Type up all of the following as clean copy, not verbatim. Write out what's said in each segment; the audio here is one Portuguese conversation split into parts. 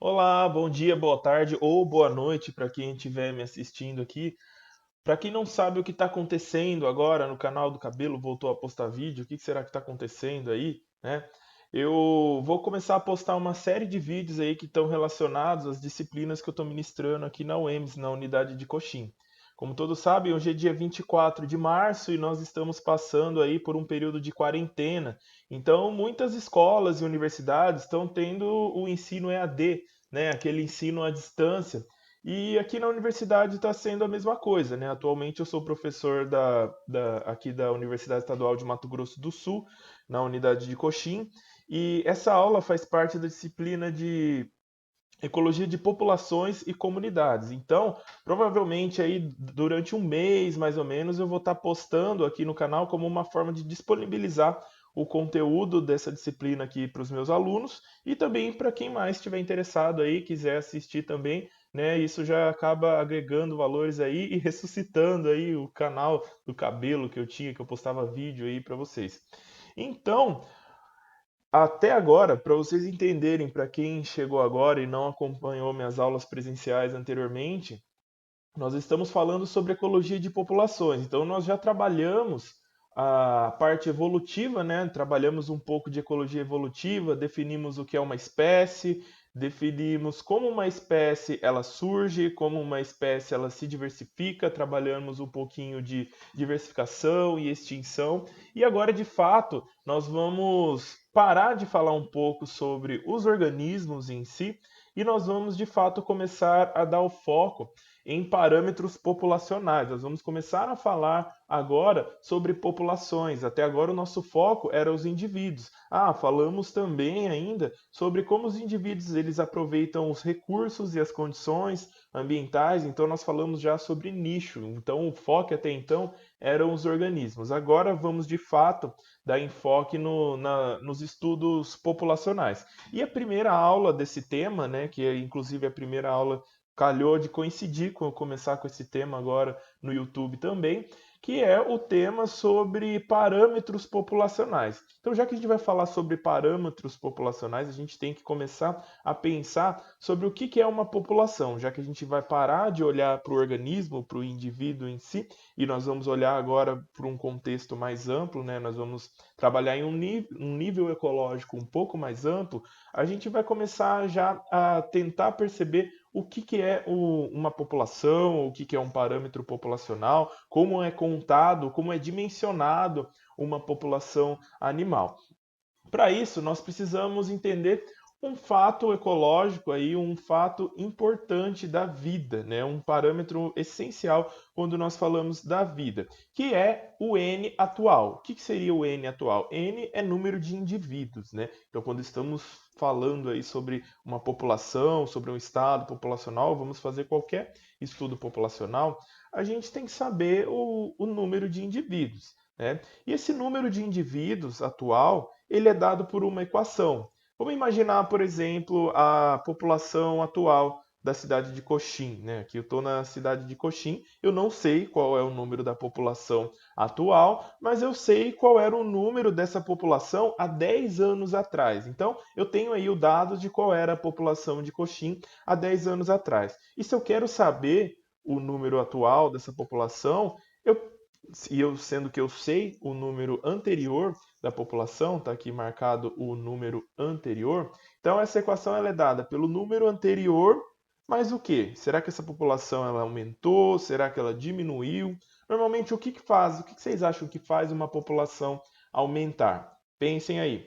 Olá, bom dia, boa tarde ou boa noite para quem estiver me assistindo aqui. Para quem não sabe o que está acontecendo agora no canal do Cabelo, voltou a postar vídeo, o que será que está acontecendo aí, né? Eu vou começar a postar uma série de vídeos aí que estão relacionados às disciplinas que eu estou ministrando aqui na UEMS, na unidade de Coxim. Como todos sabem, hoje é dia 24 de março e nós estamos passando aí por um período de quarentena. Então, muitas escolas e universidades estão tendo o ensino EAD, né? Aquele ensino à distância. E aqui na universidade está sendo a mesma coisa, né? Atualmente eu sou professor aqui da Universidade Estadual de Mato Grosso do Sul, na unidade de Coxim, e essa aula faz parte da disciplina de Ecologia de Populações e Comunidades. Então, provavelmente aí durante um mês, mais ou menos, eu vou estar postando aqui no canal como uma forma de disponibilizar o conteúdo dessa disciplina aqui para os meus alunos e também para quem mais estiver interessado aí, quiser assistir também, né? Isso já acaba agregando valores aí e ressuscitando aí o canal do cabelo que eu tinha, que eu postava vídeo aí para vocês. Então, até agora, para vocês entenderem, para quem chegou agora e não acompanhou minhas aulas presenciais anteriormente, nós estamos falando sobre ecologia de populações. Então, nós já trabalhamos a parte evolutiva, né? Trabalhamos um pouco de ecologia evolutiva, definimos o que é uma espécie, definimos como uma espécie ela surge, como uma espécie ela se diversifica, trabalhamos um pouquinho de diversificação e extinção. E agora, de fato, nós vamos parar de falar um pouco sobre os organismos em si e nós vamos, de fato, começar a dar o foco em parâmetros populacionais. Nós vamos começar a falar agora sobre populações. Até agora o nosso foco era os indivíduos. Falamos também ainda sobre como os indivíduos eles aproveitam os recursos e as condições ambientais. Então nós falamos já sobre nicho. Então o foco até então eram os organismos. Agora vamos de fato dar enfoque nos estudos populacionais. E a primeira aula desse tema, né, que é inclusive a primeira aula calhou de coincidir com eu começar com esse tema agora no YouTube também, que é o tema sobre parâmetros populacionais. Então, já que a gente vai falar sobre parâmetros populacionais, a gente tem que começar a pensar sobre o que é uma população, já que a gente vai parar de olhar para o organismo, para o indivíduo em si, e nós vamos olhar agora para um contexto mais amplo, né? Nós vamos trabalhar em um nível ecológico um pouco mais amplo, a gente vai começar já a tentar perceber o que é uma população, o que é um parâmetro populacional, como é contado, como é dimensionado uma população animal. Para isso, nós precisamos entender um fato ecológico aí, um fato importante da vida, né? Um parâmetro essencial quando nós falamos da vida, que é o N atual. O que seria o N atual? N é número de indivíduos, né? Então, quando estamos falando aí sobre uma população, sobre um estado populacional, vamos fazer qualquer estudo populacional, a gente tem que saber o número de indivíduos, né? E esse número de indivíduos atual ele é dado por uma equação. Vamos imaginar, por exemplo, a população atual da cidade de Coxim, né? Aqui eu estou na cidade de Coxim, eu não sei qual é o número da população atual, mas eu sei qual era o número dessa população há 10 anos atrás. Então, eu tenho aí o dado de qual era a população de Coxim há 10 anos atrás. E se eu quero saber o número atual dessa população, sendo que eu sei o número anterior da população, está aqui marcado o número anterior. Então essa equação ela é dada pelo número anterior mais o quê? Será que essa população ela aumentou? Será que ela diminuiu? Normalmente o que faz? O que vocês acham que faz uma população aumentar? Pensem aí.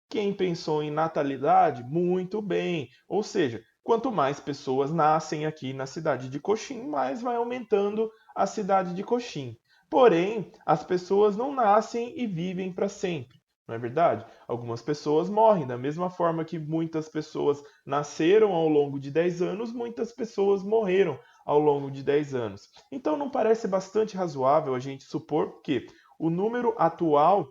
Quem pensou em natalidade? Muito bem. Ou seja, quanto mais pessoas nascem aqui na cidade de Coxim, mais vai aumentando a cidade de Coxim. Porém, as pessoas não nascem e vivem para sempre. Não é verdade? Algumas pessoas morrem, da mesma forma que muitas pessoas nasceram ao longo de 10 anos, muitas pessoas morreram ao longo de 10 anos. Então, não parece bastante razoável a gente supor que o número atual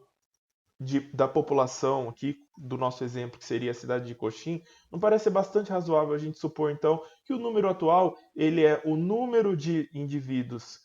da população aqui, do nosso exemplo, que seria a cidade de Coxim, não parece bastante razoável a gente supor, então, que o número atual ele é o número de indivíduos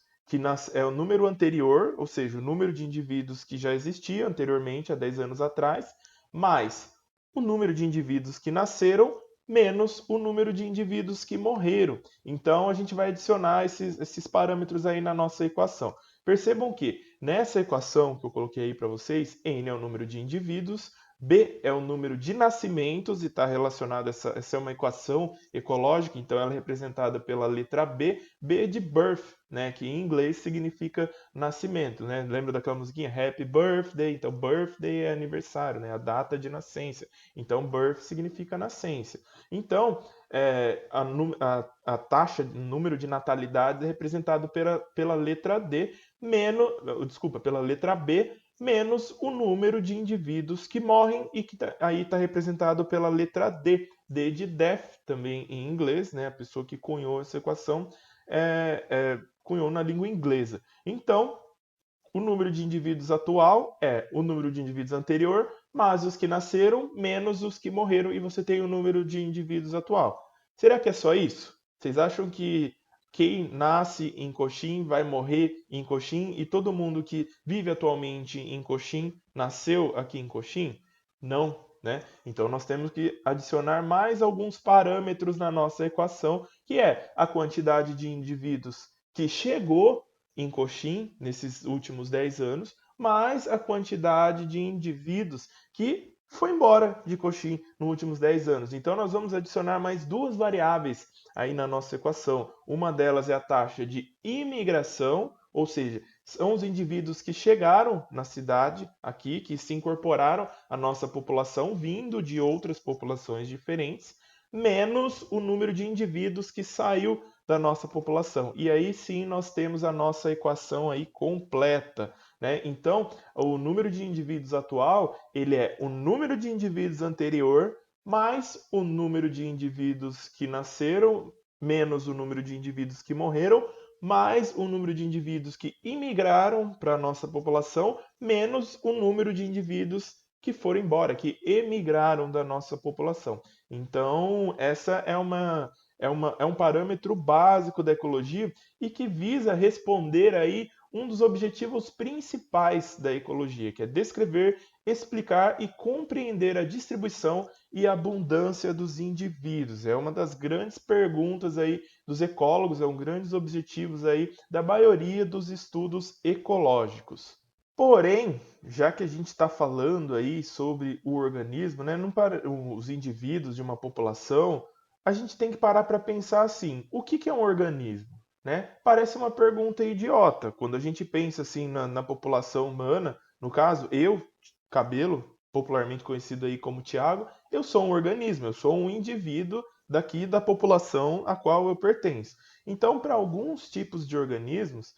é o número anterior, ou seja, o número de indivíduos que já existia anteriormente, há 10 anos atrás, mais o número de indivíduos que nasceram menos o número de indivíduos que morreram. Então, a gente vai adicionar esses parâmetros aí na nossa equação. Percebam que nessa equação que eu coloquei aí para vocês, N é o número de indivíduos, B é o número de nascimentos e está relacionado, essa é uma equação ecológica, então ela é representada pela letra B, B de birth, né, que em inglês significa nascimento, né? Lembra daquela musiquinha? Happy Birthday, então birthday é aniversário, né, a data de nascença. Então birth significa nascença. Então, a taxa, o número de natalidade é representado pela letra D, pela letra B, menos o número de indivíduos que morrem e que aí está representado pela letra D, D de death, também em inglês, né? A pessoa que cunhou essa equação cunhou na língua inglesa. Então, o número de indivíduos atual é o número de indivíduos anterior, mais os que nasceram, menos os que morreram, e você tem o número de indivíduos atual. Será que é só isso? Vocês acham que quem nasce em Coxim vai morrer em Coxim e todo mundo que vive atualmente em Coxim nasceu aqui em Coxim? Não, né? Então nós temos que adicionar mais alguns parâmetros na nossa equação, que é a quantidade de indivíduos que chegou em Coxim nesses últimos 10 anos, mais a quantidade de indivíduos que foi embora de Coxim nos últimos 10 anos. Então nós vamos adicionar mais duas variáveis aí na nossa equação. Uma delas é a taxa de imigração, ou seja, são os indivíduos que chegaram na cidade aqui, que se incorporaram à nossa população, vindo de outras populações diferentes, menos o número de indivíduos que saiu da nossa população. E aí sim nós temos a nossa equação aí completa, né? Então, o número de indivíduos atual, ele é o número de indivíduos anterior mais o número de indivíduos que nasceram menos o número de indivíduos que morreram, mais o número de indivíduos que imigraram para a nossa população, menos o número de indivíduos que foram embora, que emigraram da nossa população. Então, essa é um parâmetro básico da ecologia e que visa responder aí um dos objetivos principais da ecologia, que é descrever, explicar e compreender a distribuição e abundância dos indivíduos. É uma das grandes perguntas aí dos ecólogos, é um dos grandes objetivos aí da maioria dos estudos ecológicos. Porém, já que a gente está falando aí sobre o organismo, né, os indivíduos de uma população, a gente tem que parar para pensar assim: o que é um organismo? Né? Parece uma pergunta idiota. Quando a gente pensa assim na população humana, no caso, eu, Cabelo, popularmente conhecido aí como Tiago, eu sou um organismo, eu sou um indivíduo daqui da população a qual eu pertenço. Então, para alguns tipos de organismos,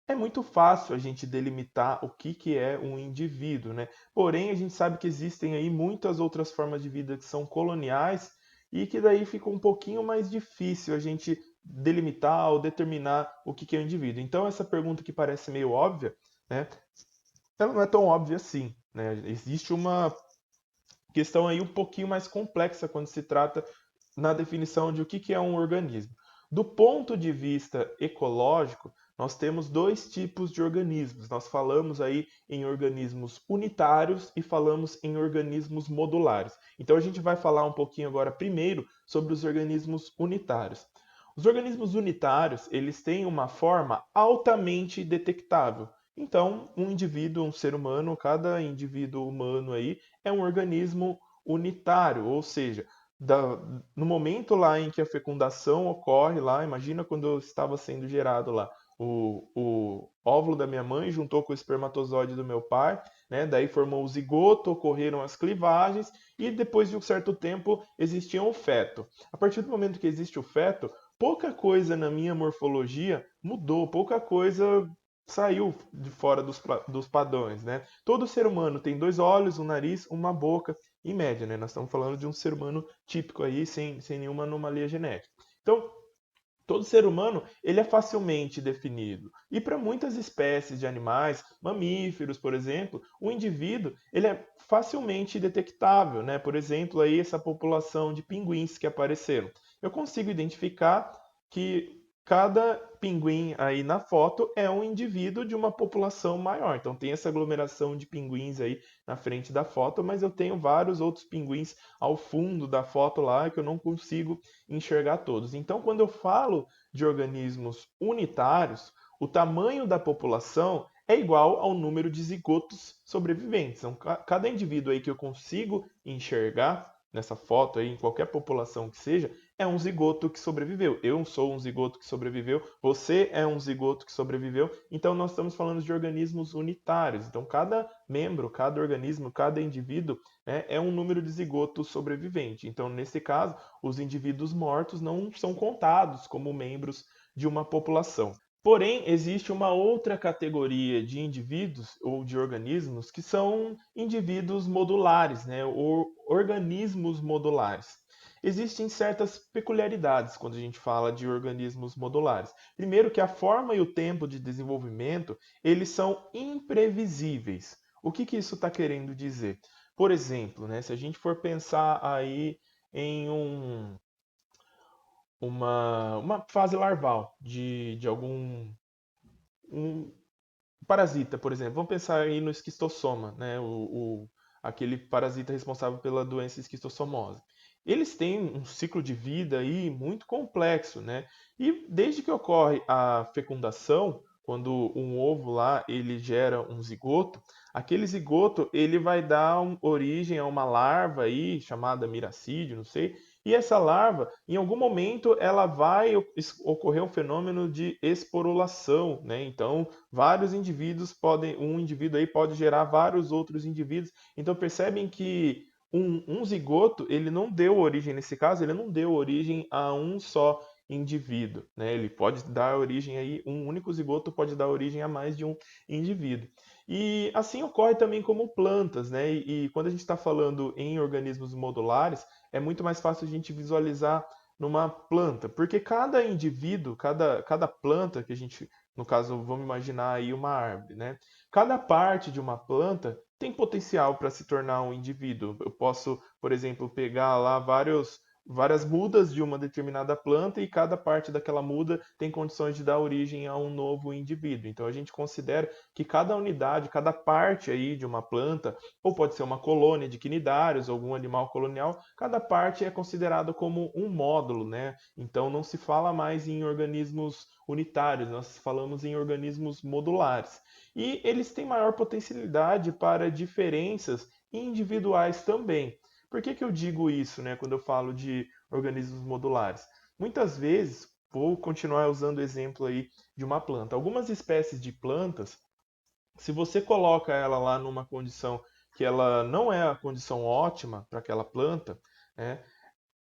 é muito fácil a gente delimitar o que é um indivíduo, né? Porém, a gente sabe que existem aí muitas outras formas de vida que são coloniais e que daí fica um pouquinho mais difícil a gente delimitar ou determinar o que é um indivíduo. Então, essa pergunta que parece meio óbvia, né? Ela não é tão óbvia assim, né? Existe uma questão aí um pouquinho mais complexa quando se trata na definição de o que é um organismo. Do ponto de vista ecológico, nós temos dois tipos de organismos. Nós falamos aí em organismos unitários e falamos em organismos modulares. Então a gente vai falar um pouquinho agora primeiro sobre os organismos unitários. Os organismos unitários, eles têm uma forma altamente detectável. Então, um indivíduo, um ser humano, cada indivíduo humano aí é um organismo unitário, ou seja, no momento lá em que a fecundação ocorre lá, imagina quando eu estava sendo gerado lá, o óvulo da minha mãe juntou com o espermatozoide do meu pai, né? Daí formou o zigoto, ocorreram as clivagens e depois de um certo tempo existia um feto. A partir do momento que existe o feto, pouca coisa na minha morfologia mudou, pouca coisa saiu de fora dos padrões, né? Todo ser humano tem dois olhos, um nariz, uma boca, em média, né? Nós estamos falando de um ser humano típico aí, sem nenhuma anomalia genética. Então, todo ser humano ele é facilmente definido. E para muitas espécies de animais, mamíferos, por exemplo, o indivíduo ele é facilmente detectável, né? Por exemplo, aí essa população de pinguins que apareceram. Eu consigo identificar que cada pinguim aí na foto é um indivíduo de uma população maior. Então tem essa aglomeração de pinguins aí na frente da foto, mas eu tenho vários outros pinguins ao fundo da foto lá que eu não consigo enxergar todos. Então quando eu falo de organismos unitários, o tamanho da população é igual ao número de zigotos sobreviventes. Então, cada indivíduo aí que eu consigo enxergar nessa foto aí, em qualquer população que seja, é um zigoto que sobreviveu. Eu sou um zigoto que sobreviveu, você é um zigoto que sobreviveu. Então nós estamos falando de organismos unitários. Então cada membro, cada organismo, cada indivíduo, né, é um número de zigotos sobrevivente. Então nesse caso, os indivíduos mortos não são contados como membros de uma população. Porém, existe uma outra categoria de indivíduos ou de organismos que são indivíduos modulares, né, ou organismos modulares. Existem certas peculiaridades quando a gente fala de organismos modulares. Primeiro que a forma e o tempo de desenvolvimento, eles são imprevisíveis. O que que isso está querendo dizer? Por exemplo, né, se a gente for pensar aí em uma fase larval de algum um parasita, por exemplo. Vamos pensar aí no esquistossoma, né? Aquele parasita responsável pela doença esquistossomose. Eles têm um ciclo de vida aí muito complexo, né? E desde que ocorre a fecundação, quando um ovo lá ele gera um zigoto, aquele zigoto ele vai dar origem a uma larva aí chamada miracídio, não sei. E essa larva, em algum momento, ela vai ocorrer um fenômeno de esporulação, né? Então, vários indivíduos podem, um indivíduo aí pode gerar vários outros indivíduos. Então percebem que um zigoto, ele não deu origem, nesse caso, ele não deu origem a um só indivíduo, né? Ele pode dar origem aí, um único zigoto pode dar origem a mais de um indivíduo. E assim ocorre também como plantas, né? E quando a gente está falando em organismos modulares, é muito mais fácil a gente visualizar numa planta, porque cada indivíduo, cada planta que a gente, no caso, vamos imaginar aí uma árvore, né? Cada parte de uma planta tem potencial para se tornar um indivíduo. Eu posso, por exemplo, pegar lá várias mudas de uma determinada planta e cada parte daquela muda tem condições de dar origem a um novo indivíduo. Então a gente considera que cada unidade, cada parte aí de uma planta, ou pode ser uma colônia de quinidários, algum animal colonial, cada parte é considerado como um módulo, né? Então não se fala mais em organismos unitários, nós falamos em organismos modulares. E eles têm maior potencialidade para diferenças individuais também. Por que que eu digo isso, né, quando eu falo de organismos modulares? Muitas vezes, vou continuar usando o exemplo aí de uma planta. Algumas espécies de plantas, se você coloca ela lá numa condição que ela não é a condição ótima para aquela planta, né,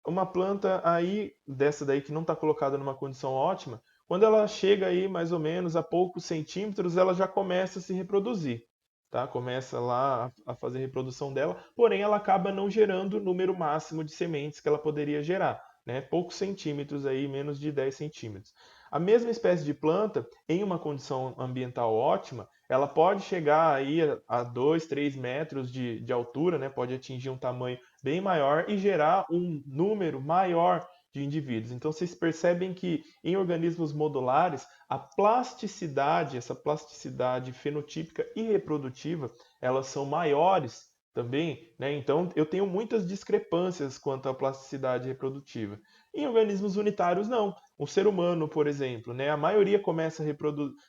uma planta aí, dessa daí que não está colocada numa condição ótima, quando ela chega aí mais ou menos a poucos centímetros, ela já começa a se reproduzir, tá? Começa lá a fazer a reprodução dela, porém ela acaba não gerando o número máximo de sementes que ela poderia gerar, né? Poucos centímetros aí, menos de 10 centímetros. A mesma espécie de planta, em uma condição ambiental ótima, ela pode chegar aí a 2, 3 metros de altura, né? Pode atingir um tamanho bem maior e gerar um número maior de indivíduos. Então vocês percebem que em organismos modulares, a plasticidade, essa plasticidade fenotípica e reprodutiva, elas são maiores também, né? Então eu tenho muitas discrepâncias quanto à plasticidade reprodutiva. Em organismos unitários, não. O ser humano, por exemplo, né? A maioria começa a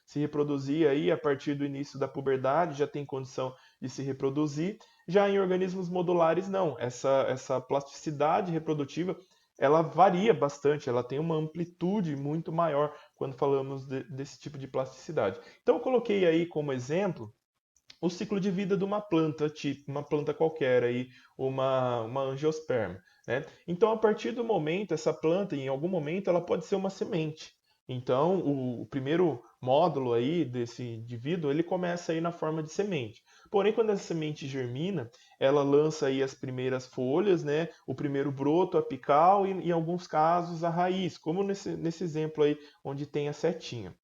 se reproduzir aí a partir do início da puberdade, já tem condição de se reproduzir. Já em organismos modulares, não. Essa plasticidade reprodutiva, ela varia bastante, ela tem uma amplitude muito maior quando falamos desse tipo de plasticidade. Então, eu coloquei aí como exemplo o ciclo de vida de uma planta, tipo uma planta qualquer aí, uma angiosperma, né? Então, a partir do momento, essa planta, em algum momento, ela pode ser uma semente. Então, o primeiro módulo aí desse indivíduo, ele começa aí na forma de semente. Porém, quando essa semente germina, ela lança aí as primeiras folhas, né? O primeiro broto apical e, em alguns casos, a raiz, como nesse exemplo aí, onde tem a setinha.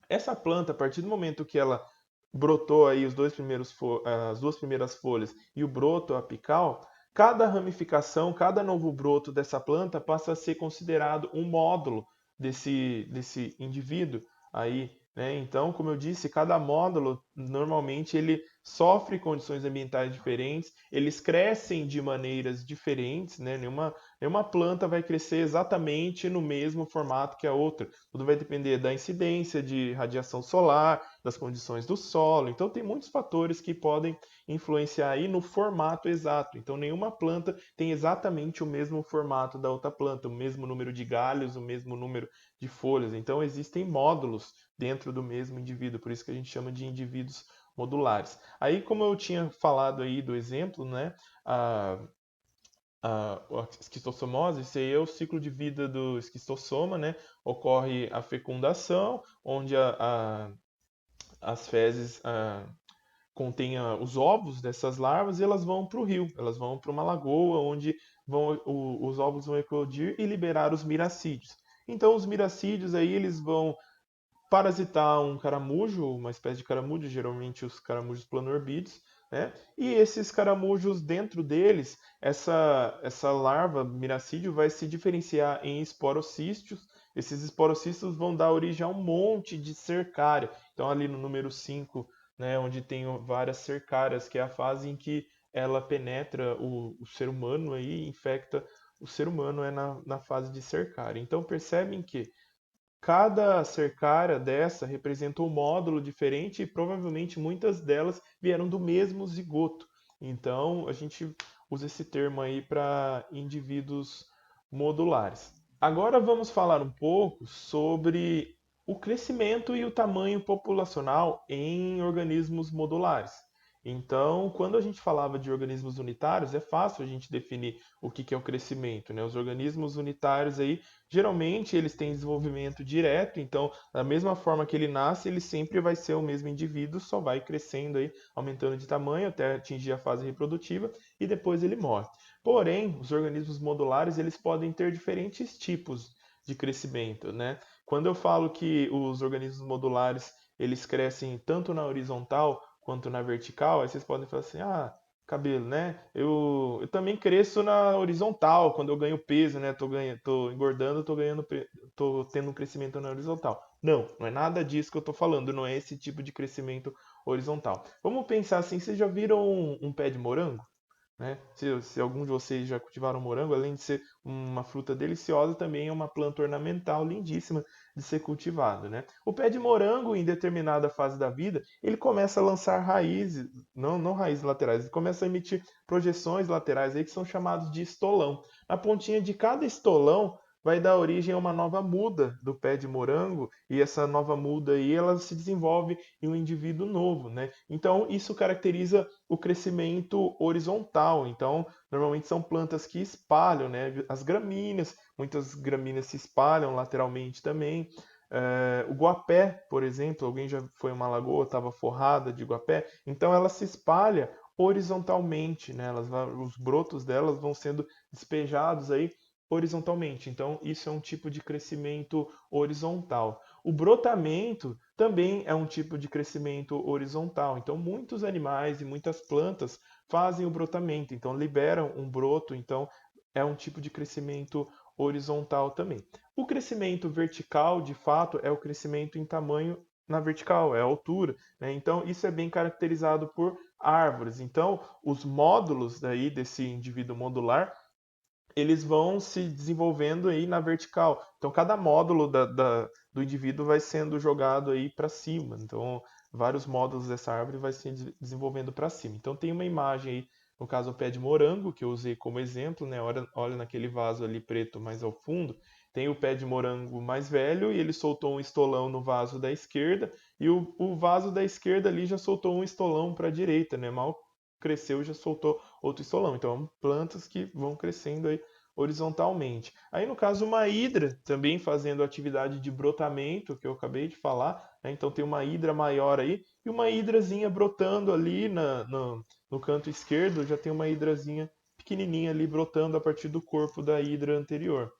Essa planta, a partir do momento que ela brotou aí as duas primeiras folhas e o broto apical, cada ramificação, cada novo broto dessa planta passa a ser considerado um módulo desse indivíduo aí, né? Então, como eu disse, cada módulo normalmente ele sofre condições ambientais diferentes, eles crescem de maneiras diferentes, né? Nenhuma planta vai crescer exatamente no mesmo formato que a outra. Tudo vai depender da incidência de radiação solar, das condições do solo. Então, tem muitos fatores que podem influenciar aí no formato exato. Então, nenhuma planta tem exatamente o mesmo formato da outra planta, o mesmo número de galhos, o mesmo número de folhas. Então, existem módulos dentro do mesmo indivíduo, por isso que a gente chama de indivíduos modulares. Aí, como eu tinha falado aí do exemplo, né, a, a esquistossomose, esse aí é o ciclo de vida do esquistossoma, né? Ocorre a fecundação, onde as fezes contêm os ovos dessas larvas e elas vão para o rio, elas vão para uma lagoa onde os ovos vão eclodir e liberar os miracídios. Então, os miracídios aí eles vão parasitar um caramujo, uma espécie de caramujo, geralmente os caramujos planorbídeos, né? E esses caramujos, dentro deles, essa larva miracídio vai se diferenciar em esporocístios. Esses esporocístios vão dar origem a um monte de cercária. Então, ali no número 5, né, onde tem várias cercárias, que é a fase em que ela penetra o ser humano aí, e infecta o ser humano é na fase de cercária. Então, percebem que cada cercária dessa representa um módulo diferente e provavelmente muitas delas vieram do mesmo zigoto. Então, a gente usa esse termo aí para indivíduos modulares. Agora vamos falar um pouco sobre o crescimento e o tamanho populacional em organismos modulares. Então, quando a gente falava de organismos unitários, é fácil a gente definir o que é o crescimento, né? Os organismos unitários aí geralmente eles têm desenvolvimento direto, então da mesma forma que ele nasce, ele sempre vai ser o mesmo indivíduo, só vai crescendo aí, aumentando de tamanho até atingir a fase reprodutiva e depois ele morre. Porém, os organismos modulares, eles podem ter diferentes tipos de crescimento, né? Quando eu falo que os organismos modulares, eles crescem tanto na horizontal quanto na vertical, aí vocês podem falar assim: "Ah, cabelo, né? Eu também cresço na horizontal quando eu ganho peso, né? Tô engordando, tô tendo um crescimento na horizontal. Não, não é nada disso que eu tô falando, não é esse tipo de crescimento horizontal. Vamos pensar assim, vocês já viram um pé de morango? Né? Se algum de vocês já cultivaram morango, além de ser uma fruta deliciosa, também é uma planta ornamental lindíssima de ser cultivada, né? O pé de morango, em determinada fase da vida, ele começa a lançar raízes, não raízes laterais, ele começa a emitir projeções laterais aí que são chamados de estolão. Na pontinha de cada estolão vai dar origem a uma nova muda do pé de morango e essa nova muda aí ela se desenvolve em um indivíduo novo, né? Então isso caracteriza o crescimento horizontal. Então, normalmente são plantas que espalham, né? As gramíneas, muitas gramíneas se espalham lateralmente também. O guapé, por exemplo, alguém já foi a uma lagoa, estava forrada de guapé, então ela se espalha horizontalmente, né? Os brotos delas vão sendo despejados aí horizontalmente. Então, isso é um tipo de crescimento horizontal. O brotamento também é um tipo de crescimento horizontal. Então, muitos animais e muitas plantas fazem o brotamento, então liberam um broto, então é um tipo de crescimento horizontal também. O crescimento vertical, de fato, é o crescimento em tamanho na vertical, é a altura, né? Então, isso é bem caracterizado por árvores. Então, os módulos daí desse indivíduo modular eles vão se desenvolvendo aí na vertical. Então, cada módulo do indivíduo vai sendo jogado aí para cima. Então, vários módulos dessa árvore vai se desenvolvendo para cima. Então, tem uma imagem aí, no caso, o pé de morango, que eu usei como exemplo, né? Olha naquele vaso ali preto mais ao fundo. Tem o pé de morango mais velho e ele soltou um estolão no vaso da esquerda. E o vaso da esquerda ali já soltou um estolão para a direita, né? Mal cresceu já soltou outro estolão. Então, plantas que vão crescendo aí horizontalmente. Aí, no caso, uma hidra também fazendo atividade de brotamento, que eu acabei de falar, né? Então, tem uma hidra maior aí e uma hidrazinha brotando ali no canto esquerdo, já tem uma hidrazinha pequenininha ali brotando a partir do corpo da hidra anterior.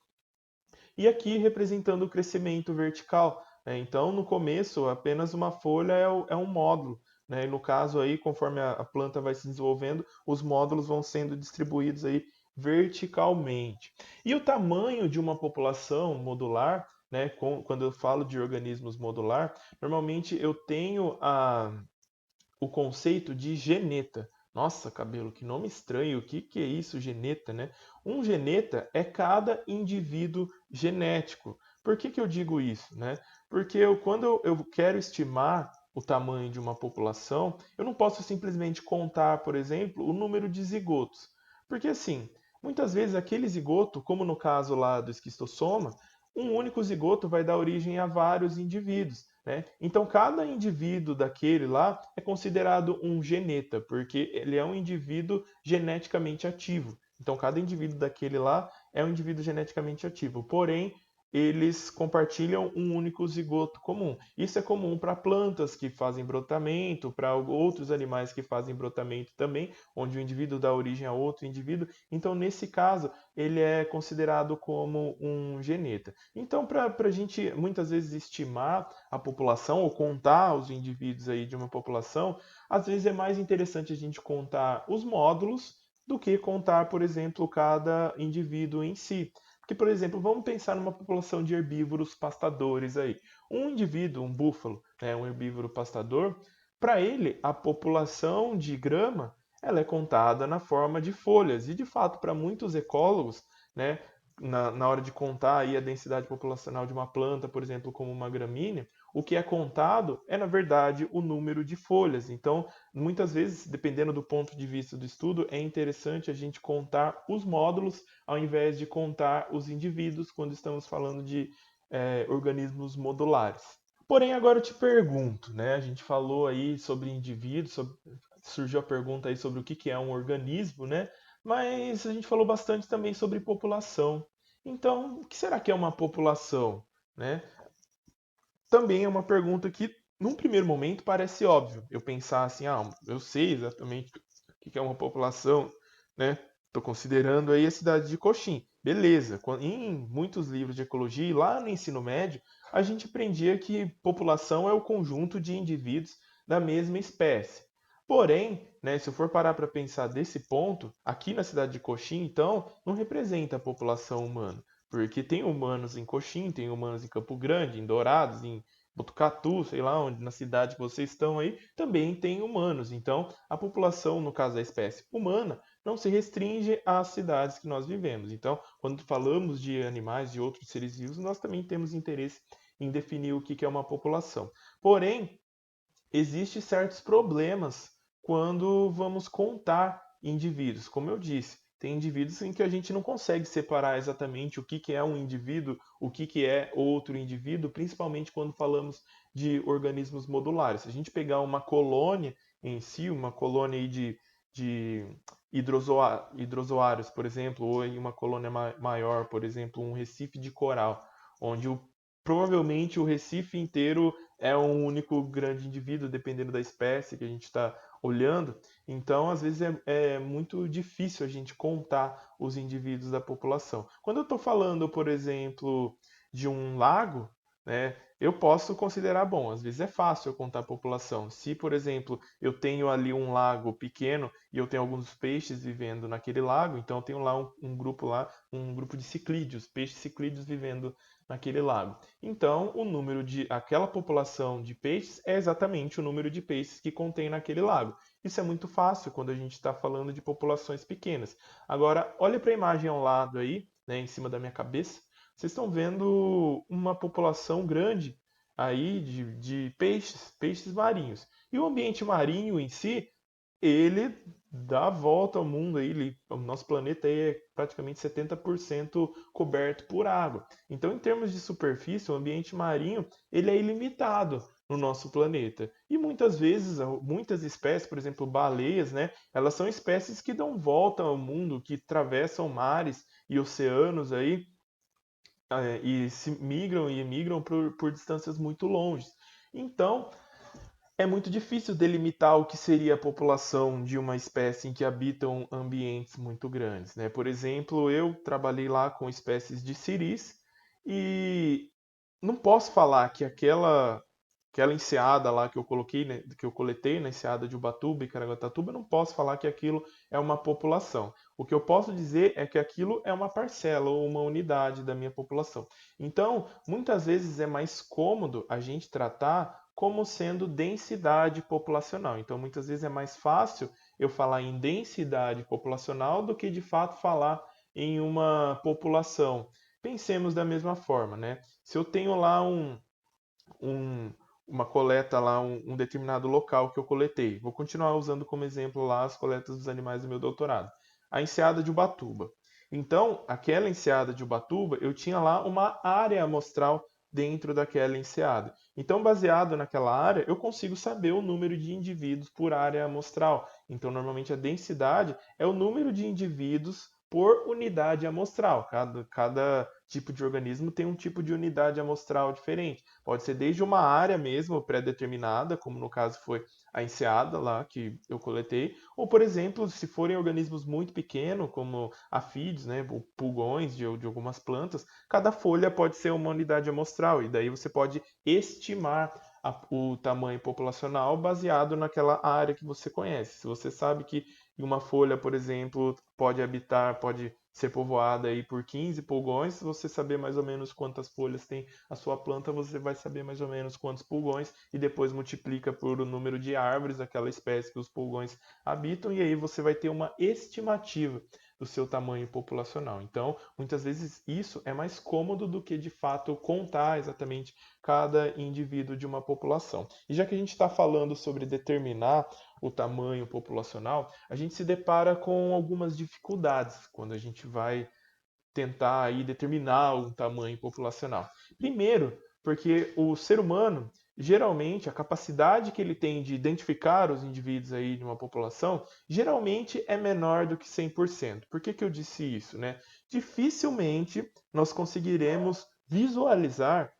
E aqui representando o crescimento vertical, né? Então, no começo, apenas uma folha é um módulo, né? E no caso aí, conforme a planta vai se desenvolvendo, os módulos vão sendo distribuídos aí verticalmente. E o tamanho de uma população modular né, quando eu falo de organismos modular, normalmente eu tenho o conceito de geneta. Nossa, Cabelo, que nome estranho. O que que é isso, geneta, né? Um geneta é cada indivíduo genético. Por que que eu digo isso, né? Porque quando eu quero estimar o tamanho de uma população, eu não posso simplesmente contar, por exemplo, o número de zigotos. Porque assim, muitas vezes aquele zigoto, como no caso lá do esquistossoma, um único zigoto vai dar origem a vários indivíduos, né? Então, cada indivíduo daquele lá é considerado um geneta, porque ele é um indivíduo geneticamente ativo. Então, cada indivíduo daquele lá é um indivíduo geneticamente ativo. Porém, eles compartilham um único zigoto comum. Isso é comum para plantas que fazem brotamento, para outros animais que fazem brotamento também, onde o indivíduo dá origem a outro indivíduo. Então, nesse caso, ele é considerado como um geneta. Então, para a gente muitas vezes estimar a população ou contar os indivíduos aí de uma população, às vezes é mais interessante a gente contar os módulos do que contar, por exemplo, cada indivíduo em si. Porque, por exemplo, vamos pensar numa população de herbívoros pastadores aí. Um indivíduo, um búfalo, né, um herbívoro pastador, para ele, a população de grama ela é contada na forma de folhas. E, de fato, para muitos ecólogos, né, na hora de contar aí a densidade populacional de uma planta, por exemplo, como uma gramínea, o que é contado é, na verdade, o número de folhas. Então, muitas vezes, dependendo do ponto de vista do estudo, é interessante a gente contar os módulos ao invés de contar os indivíduos quando estamos falando de organismos modulares. Porém, agora eu te pergunto, né? A gente falou aí sobre indivíduos, surgiu a pergunta aí sobre o que é um organismo, né? Mas a gente falou bastante também sobre população. Então, o que será que é uma população, né? Também é uma pergunta que, num primeiro momento, parece óbvio. Eu pensar assim, eu sei exatamente o que é uma população, né? Estou considerando aí a cidade de Coxim. Beleza. Em muitos livros de ecologia, e lá no ensino médio, a gente aprendia que população é o conjunto de indivíduos da mesma espécie. Porém, né, se eu for parar para pensar desse ponto, aqui na cidade de Coxim, então, não representa a população humana. Porque tem humanos em Coxim, tem humanos em Campo Grande, em Dourados, em Botucatu, sei lá onde, na cidade que vocês estão aí, também tem humanos. Então, a população, no caso da espécie humana, não se restringe às cidades que nós vivemos. Então, quando falamos de animais e outros seres vivos, nós também temos interesse em definir o que é uma população. Porém, existem certos problemas quando vamos contar indivíduos. Como eu disse, tem indivíduos em que a gente não consegue separar exatamente o que é um indivíduo, o que é outro indivíduo, principalmente quando falamos de organismos modulares. Se a gente pegar uma colônia em si, uma colônia aí de hidrozoários, por exemplo, ou em uma colônia maior, por exemplo, um recife de coral, onde provavelmente o recife inteiro é um único grande indivíduo, dependendo da espécie que a gente está olhando. Então, às vezes, é muito difícil a gente contar os indivíduos da população. Quando eu estou falando, por exemplo, de um lago, né, eu posso considerar bom. Às vezes é fácil eu contar a população. Se, por exemplo, eu tenho ali um lago pequeno e eu tenho alguns peixes vivendo naquele lago, então eu tenho lá, um grupo de ciclídeos, peixes ciclídeos vivendo naquele lago. Então, o número de aquela população de peixes é exatamente o número de peixes que contém naquele lago. Isso é muito fácil quando a gente está falando de populações pequenas. Agora, olha para a imagem ao lado aí, né, em cima da minha cabeça. Vocês estão vendo uma população grande aí de peixes, peixes marinhos. E o ambiente marinho em si, ele dá a volta ao mundo aí, o nosso planeta aí é praticamente 70% coberto por água. Então, em termos de superfície, o ambiente marinho, ele é ilimitado no nosso planeta. E muitas vezes, muitas espécies, por exemplo, baleias, né, elas são espécies que dão volta ao mundo, que atravessam mares e oceanos aí, e se migram e emigram por distâncias muito longes. Então, é muito difícil delimitar o que seria a população de uma espécie em que habitam ambientes muito grandes, né? Por exemplo, eu trabalhei lá com espécies de ciris e não posso falar que aquela enseada lá que eu coloquei, né, que eu coletei na enseada de Ubatuba e Caraguatatuba, eu não posso falar que aquilo é uma população. O que eu posso dizer é que aquilo é uma parcela ou uma unidade da minha população. Então, muitas vezes é mais cômodo a gente tratar como sendo densidade populacional. Então, muitas vezes é mais fácil eu falar em densidade populacional do que de fato falar em uma população. Pensemos da mesma forma, né? Se eu tenho lá um- uma coleta lá, um determinado local que eu coletei, vou continuar usando como exemplo lá as coletas dos animais do meu doutorado, a enseada de Ubatuba. Então, aquela enseada de Ubatuba, eu tinha lá uma área amostral dentro daquela enseada. Então, baseado naquela área, eu consigo saber o número de indivíduos por área amostral. Então, normalmente a densidade é o número de indivíduos por unidade amostral. Cada tipo de organismo tem um tipo de unidade amostral diferente. Pode ser desde uma área mesmo pré-determinada, como no caso foi a enseada lá que eu coletei, ou por exemplo, se forem organismos muito pequenos, como afídeos, né, ou pulgões de algumas plantas, cada folha pode ser uma unidade amostral, e daí você pode estimar o tamanho populacional baseado naquela área que você conhece. Se você sabe que uma folha, por exemplo, pode ser povoada aí por 15 pulgões, se você saber mais ou menos quantas folhas tem a sua planta, você vai saber mais ou menos quantos pulgões e depois multiplica por o número de árvores daquela espécie que os pulgões habitam e aí você vai ter uma estimativa do seu tamanho populacional. Então, muitas vezes isso é mais cômodo do que de fato contar exatamente cada indivíduo de uma população. E já que a gente está falando sobre determinar o tamanho populacional, a gente se depara com algumas dificuldades quando a gente vai tentar aí determinar o tamanho populacional. Primeiro, porque o ser humano, geralmente, a capacidade que ele tem de identificar os indivíduos aí de uma população, geralmente é menor do que 100%. Por que que eu disse isso, né? Dificilmente nós conseguiremos visualizar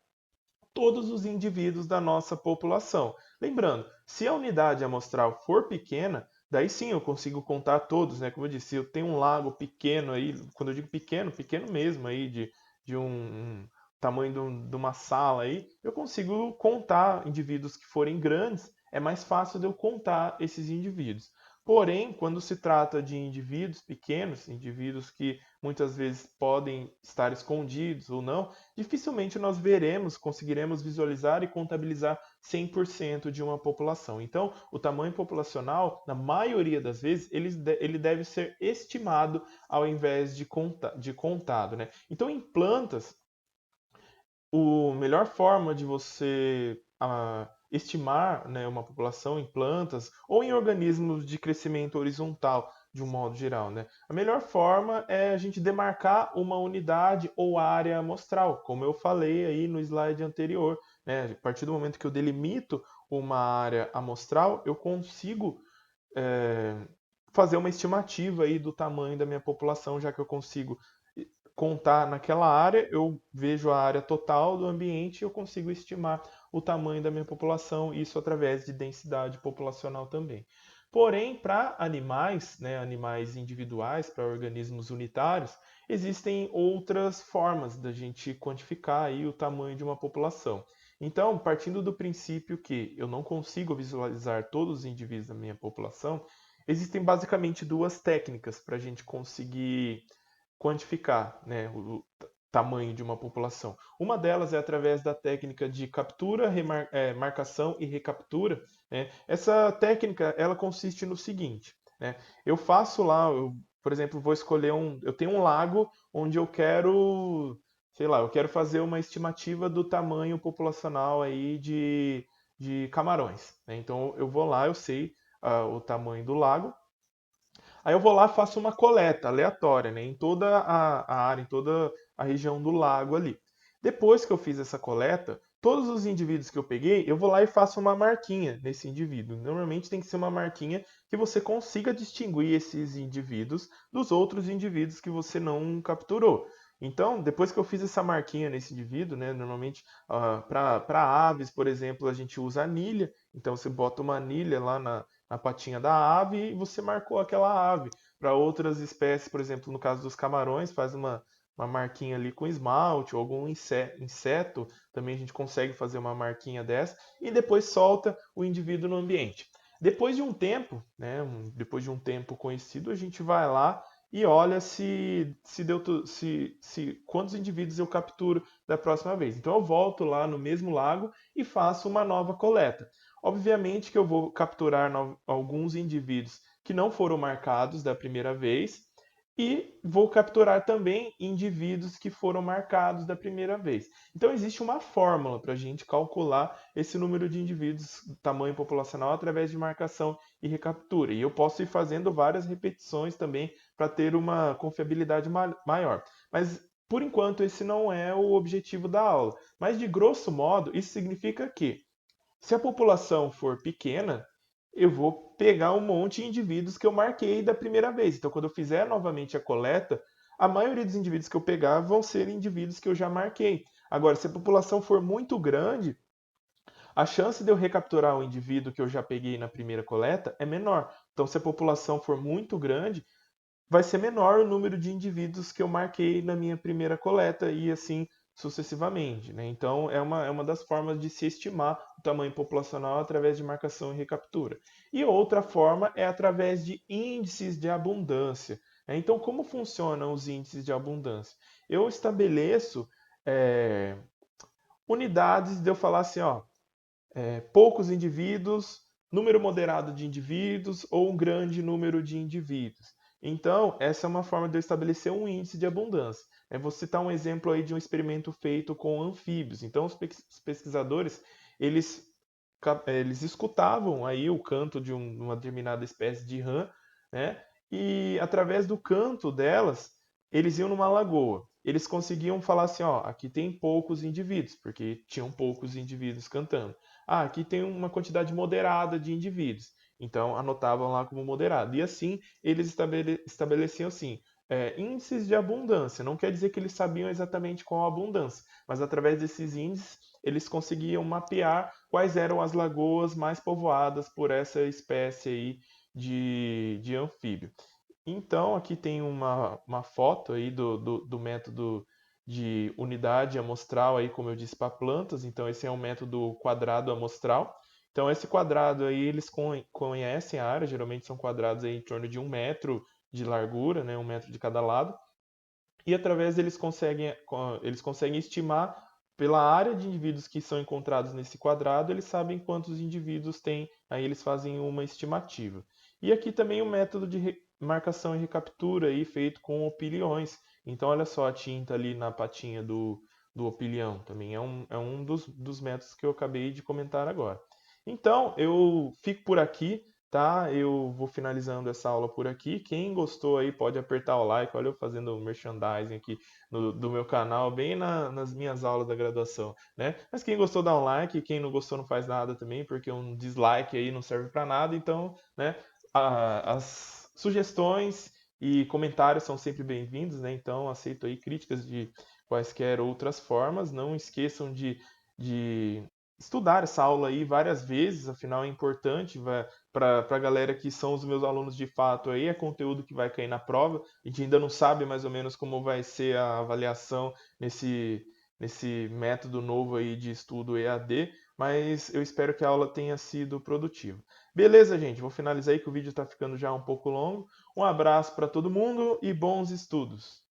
todos os indivíduos da nossa população. Lembrando, se a unidade amostral for pequena, daí sim eu consigo contar todos, né? Como eu disse, eu tenho um lago pequeno aí, quando eu digo pequeno, pequeno mesmo aí, de um tamanho de uma sala aí, eu consigo contar indivíduos que forem grandes, é mais fácil de eu contar esses indivíduos. Porém, quando se trata de indivíduos pequenos, indivíduos que muitas vezes podem estar escondidos ou não, dificilmente nós conseguiremos visualizar e contabilizar 100% de uma população. Então, o tamanho populacional, na maioria das vezes, ele deve ser estimado ao invés de contado, né? Então, em plantas, a melhor forma de você estimar, né, uma população em plantas ou em organismos de crescimento horizontal, de um modo geral, né? A melhor forma é a gente demarcar uma unidade ou área amostral, como eu falei aí no slide anterior, né? A partir do momento que eu delimito uma área amostral, eu consigo é, fazer uma estimativa aí do tamanho da minha população, já que eu consigo contar naquela área, eu vejo a área total do ambiente e eu consigo estimar o tamanho da minha população, isso através de densidade populacional também. Porém, para animais, né, animais individuais, para organismos unitários, existem outras formas da gente quantificar aí o tamanho de uma população. Então, partindo do princípio que eu não consigo visualizar todos os indivíduos da minha população, existem basicamente duas técnicas para a gente conseguir quantificar, né, o tamanho de uma população. Uma delas é através da técnica de captura, marcação e recaptura, né? Essa técnica ela consiste no seguinte, né? Eu faço lá, por exemplo, vou escolher eu tenho um lago onde eu quero, sei lá, eu quero fazer uma estimativa do tamanho populacional aí de camarões, né? Então eu vou lá, eu sei o tamanho do lago. Aí eu vou lá e faço uma coleta aleatória, né, em toda a área, em toda a região do lago ali. Depois que eu fiz essa coleta, todos os indivíduos que eu peguei, eu vou lá e faço uma marquinha nesse indivíduo. Normalmente tem que ser uma marquinha que você consiga distinguir esses indivíduos dos outros indivíduos que você não capturou. Então, depois que eu fiz essa marquinha nesse indivíduo, né, normalmente para aves, por exemplo, a gente usa anilha. Então você bota uma anilha lá na patinha da ave e você marcou aquela ave. Para outras espécies, por exemplo, no caso dos camarões, faz uma marquinha ali com esmalte ou algum inseto, também a gente consegue fazer uma marquinha dessa e depois solta o indivíduo no ambiente. Depois de um tempo, né, depois de um tempo conhecido, a gente vai lá e olha se quantos indivíduos eu capturo da próxima vez. Então eu volto lá no mesmo lago e faço uma nova coleta. Obviamente que eu vou capturar alguns indivíduos que não foram marcados da primeira vez e vou capturar também indivíduos que foram marcados da primeira vez. Então, existe uma fórmula para a gente calcular esse número de indivíduos, tamanho populacional, através de marcação e recaptura. E eu posso ir fazendo várias repetições também para ter uma confiabilidade maior. Mas, por enquanto, esse não é o objetivo da aula. Mas, de grosso modo, isso significa que, se a população for pequena, eu vou pegar um monte de indivíduos que eu marquei da primeira vez. Então, quando eu fizer novamente a coleta, a maioria dos indivíduos que eu pegar vão ser indivíduos que eu já marquei. Agora, se a população for muito grande, a chance de eu recapturar o indivíduo que eu já peguei na primeira coleta é menor. Então, se a população for muito grande, vai ser menor o número de indivíduos que eu marquei na minha primeira coleta e assim sucessivamente, né? Então, é uma das formas de se estimar o tamanho populacional através de marcação e recaptura. E outra forma é através de índices de abundância, né? Então, como funcionam os índices de abundância? Eu estabeleço é, unidades de eu falar assim, ó, poucos indivíduos, número moderado de indivíduos ou um grande número de indivíduos. Então, essa é uma forma de eu estabelecer um índice de abundância. Vou citar um exemplo aí de um experimento feito com anfíbios. Então, os pesquisadores, eles, eles escutavam aí o canto de uma determinada espécie de rã, né? E através do canto delas, eles iam numa lagoa. Eles conseguiam falar assim, ó, aqui tem poucos indivíduos, porque tinham poucos indivíduos cantando. Ah, aqui tem uma quantidade moderada de indivíduos. Então anotavam lá como moderado. E assim eles estabeleciam assim, índices de abundância. Não quer dizer que eles sabiam exatamente qual a abundância, mas através desses índices eles conseguiam mapear quais eram as lagoas mais povoadas por essa espécie aí de anfíbio. Então, aqui tem uma foto aí do método de unidade amostral, aí, como eu disse, para plantas. Então, esse é um método quadrado amostral. Então, esse quadrado aí, eles conhecem a área, geralmente são quadrados aí em torno de 1 metro de largura, né, 1 metro de cada lado. E através deles eles conseguem estimar pela área de indivíduos que são encontrados nesse quadrado, eles sabem quantos indivíduos tem, aí eles fazem uma estimativa. E aqui também o método de marcação e recaptura aí, feito com opiliões. Então, olha só a tinta ali na patinha do opilião. Também é um dos métodos que eu acabei de comentar agora. Então, eu fico por aqui, tá? Eu vou finalizando essa aula por aqui. Quem gostou aí pode apertar o like. Olha eu fazendo merchandising aqui do meu canal, bem nas minhas aulas da graduação, né? Mas quem gostou dá um like, quem não gostou não faz nada também, porque um dislike aí não serve para nada. Então, né? As sugestões e comentários são sempre bem-vindos, né? Então, aceito aí críticas de quaisquer outras formas. Não esqueçam de estudar essa aula aí várias vezes, afinal é importante para a galera que são os meus alunos de fato aí, é conteúdo que vai cair na prova. A gente ainda não sabe mais ou menos como vai ser a avaliação nesse método novo aí de estudo EAD, mas eu espero que a aula tenha sido produtiva. Beleza, gente? Vou finalizar aí que o vídeo está ficando já um pouco longo. Um abraço para todo mundo e bons estudos!